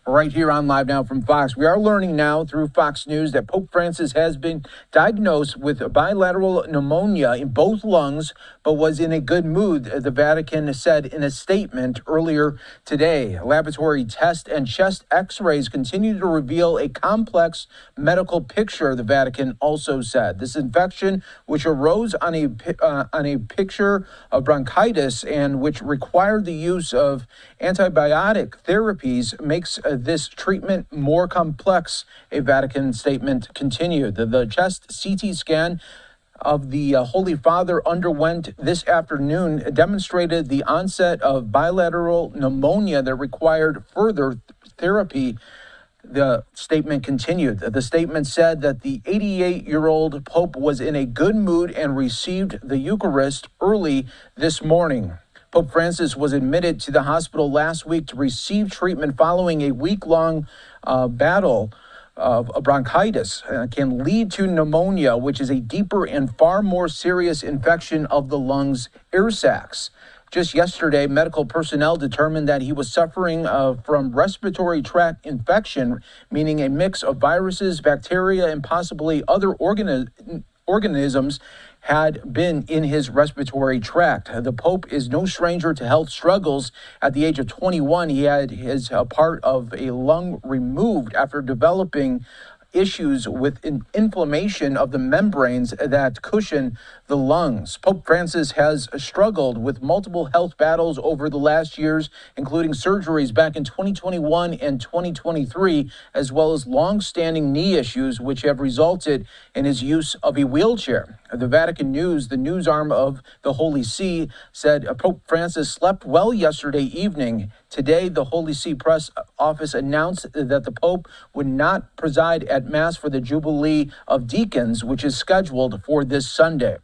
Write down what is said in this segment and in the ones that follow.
Right here on Live Now from Fox. We are learning now through Fox News that Pope Francis has been diagnosed with bilateral pneumonia in both lungs, but was in a good mood, the Vatican said in a statement earlier today. Laboratory tests and chest x-rays continue to reveal a complex medical picture, the Vatican also said. This infection, which arose on a picture of bronchitis and which required the use of antibiotic therapies, makes this treatment more complex, a Vatican statement continued. The chest CT scan of the Holy Father underwent this afternoon demonstrated the onset of bilateral pneumonia that required further therapy. The statement continued. The statement said that the 88-year-old Pope was in a good mood and received the Eucharist early this morning. Pope Francis was admitted to the hospital last week to receive treatment following a week-long battle of bronchitis. Can lead to pneumonia, which is a deeper and far more serious infection of the lungs' air sacs. Just yesterday, medical personnel determined that he was suffering from respiratory tract infection, meaning a mix of viruses, bacteria, and possibly other organisms had been in his respiratory tract. The Pope is no stranger to health struggles. At the age of 21, he had his part of a lung removed after developing issues with inflammation of the membranes that cushion the lungs. Pope Francis has struggled with multiple health battles over the last years, including surgeries back in 2021 and 2023, as well as long-standing knee issues, which have resulted in his use of a wheelchair. The Vatican News, the news arm of the Holy See, said Pope Francis slept well yesterday evening. Today, the Holy See press office announced that the Pope would not preside at Mass for the Jubilee of Deacons, which is scheduled for this Sunday.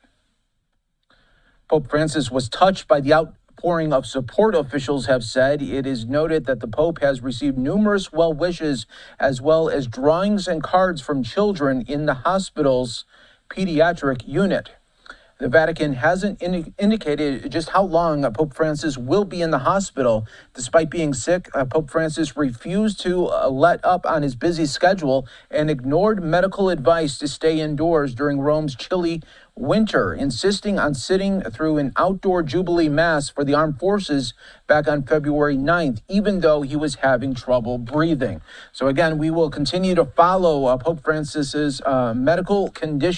Pope Francis was touched by the outpouring of support, officials have said. It is noted that the Pope has received numerous well wishes as well as drawings and cards from children in the hospital's pediatric unit. The Vatican hasn't indicated just how long Pope Francis will be in the hospital. Despite being sick, Pope Francis refused to let up on his busy schedule and ignored medical advice to stay indoors during Rome's chilly winter, insisting on sitting through an outdoor Jubilee Mass for the armed forces back on February 9th, even though he was having trouble breathing. So again, we will continue to follow Pope Francis's medical condition.